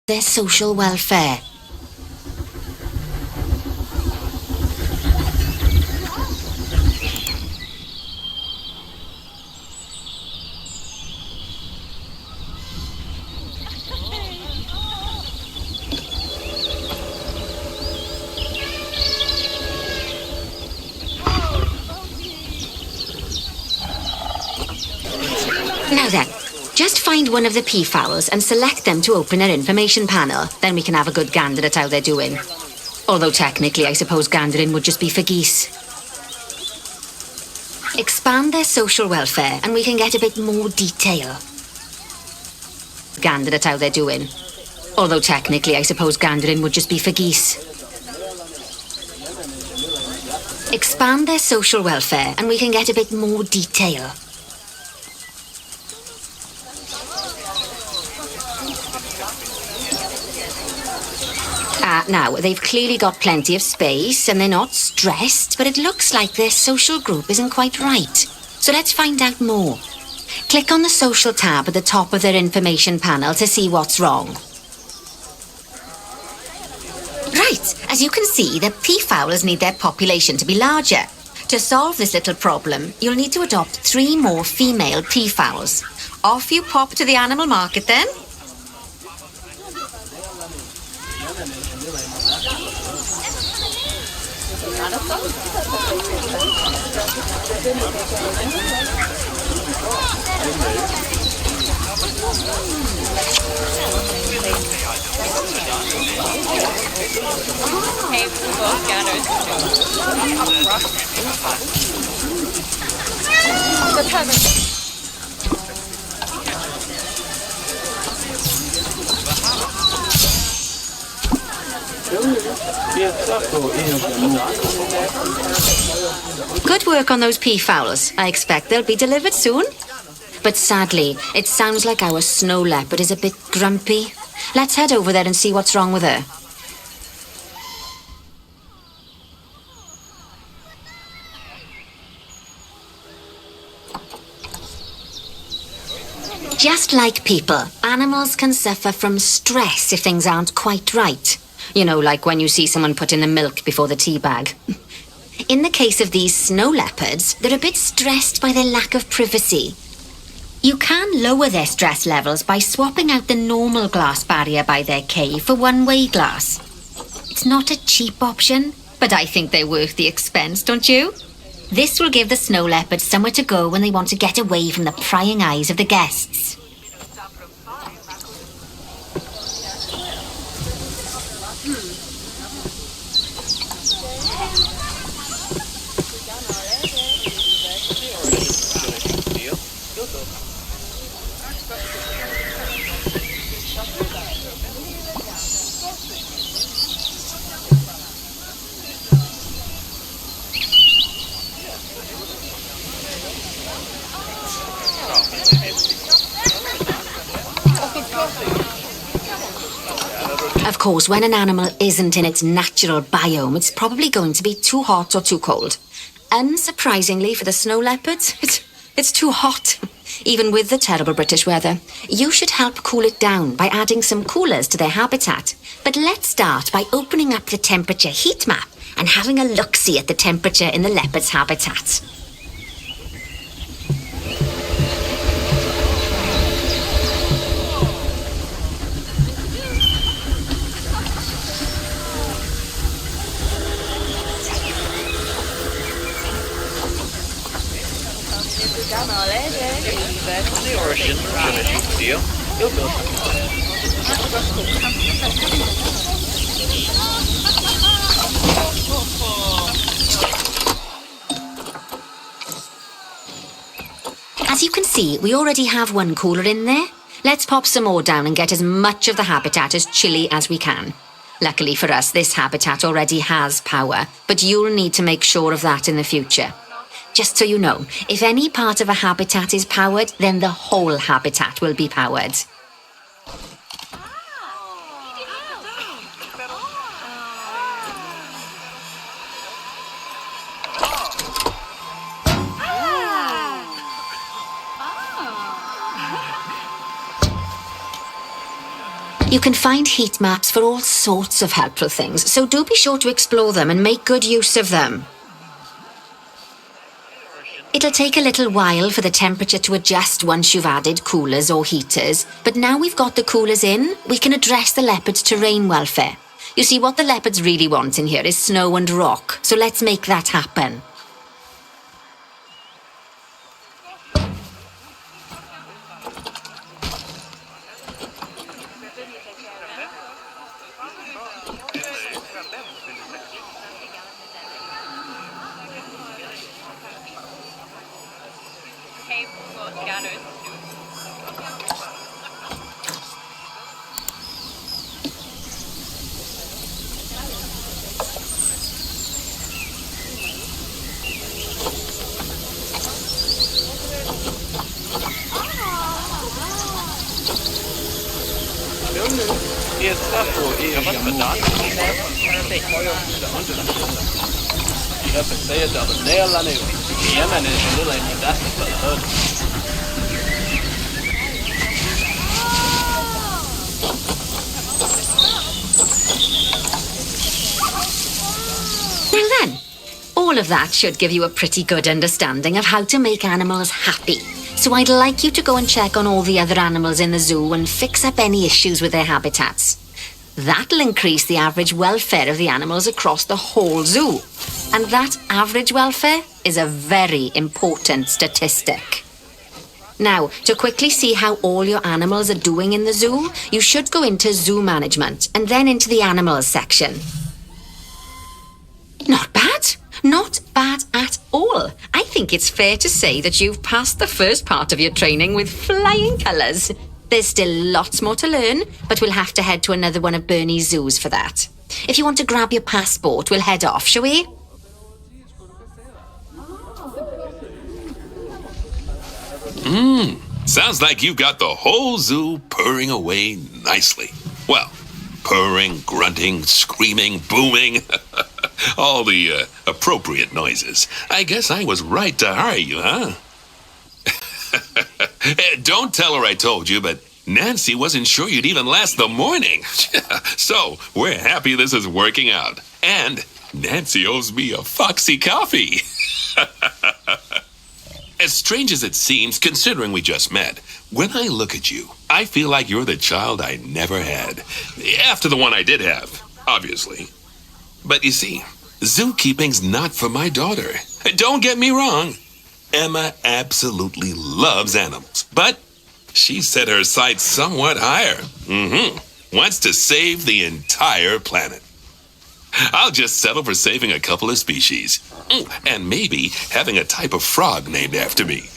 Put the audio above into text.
their social welfare. Now then, just find one of the peafowls and select them to open their information panel. Then we can have a good gander at how they're doing. Although technically, I suppose gandering would just be for geese. Expand their social welfare and we can get a bit more detail. Gander at how they're doing. Although technically, I suppose gandering would just be for geese. Expand their social welfare and we can get a bit more detail. Now, they've clearly got plenty of space and they're not stressed, but it looks like their social group isn't quite right. So let's find out more. Click on the social tab at the top of their information panel to see what's wrong. Right, as you can see, the peafowls need their population to be larger. To solve this little problem, you'll need to adopt 3 more female peafowls. Off you pop to the animal market then. Hey, we both gathered. Good work on those peafowls. I expect they'll be delivered soon. But sadly, it sounds like our snow leopard is a bit grumpy. Let's head over there and see what's wrong with her. Just like people, animals can suffer from stress if things aren't quite right. You know, like when you see someone put in the milk before the tea bag. In the case of these snow leopards, they're a bit stressed by their lack of privacy. You can lower their stress levels by swapping out the normal glass barrier by their cave for one-way glass. It's not a cheap option, but I think they're worth the expense, don't you? This will give the snow leopards somewhere to go when they want to get away from the prying eyes of the guests. Of course, when an animal isn't in its natural biome, it's probably going to be too hot or too cold. Unsurprisingly for the snow leopards, it's too hot, even with the terrible British weather. You should help cool it down by adding some coolers to their habitat. But let's start by opening up the temperature heat map and having a look-see at the temperature in the leopard's habitat. As you can see, we already have one cooler in there. Let's pop some more down and get as much of the habitat as chilly as we can. Luckily for us, this habitat already has power, but you'll need to make sure of that in the future. Just so you know, if any part of a habitat is powered, then the whole habitat will be powered. You can find heat maps for all sorts of helpful things, so do be sure to explore them and make good use of them. It'll take a little while for the temperature to adjust once you've added coolers or heaters, but now we've got the coolers in, we can address the leopards' terrain welfare. You see, what the leopards really want in here is snow and rock, so let's make that happen. Well then, all of that should give you a pretty good understanding of how to make animals happy. So I'd like you to go and check on all the other animals in the zoo and fix up any issues with their habitats. That'll increase the average welfare of the animals across the whole zoo. And that average welfare is a very important statistic. Now, to quickly see how all your animals are doing in the zoo, you should go into zoo management and then into the animals section. Not bad. Not bad at all. I think it's fair to say that you've passed the first part of your training with flying colours. There's still lots more to learn, but we'll have to head to another one of Bernie's zoos for that. If you want to grab your passport, we'll head off, shall we? Sounds like you've got the whole zoo purring away nicely. Well, purring, grunting, screaming, booming. All the appropriate noises. I guess I was right to hire you, huh? Don't tell her I told you, but Nancy wasn't sure you'd even last the morning. So, we're happy this is working out. And Nancy owes me a foxy coffee. As strange as it seems, considering we just met, when I look at you, I feel like you're the child I never had. After the one I did have, obviously. But you see, zookeeping's not for my daughter. Don't get me wrong. Emma absolutely loves animals, but she set her sights somewhat higher. Wants to save the entire planet. I'll just settle for saving a couple of species. And maybe having a type of frog named after me.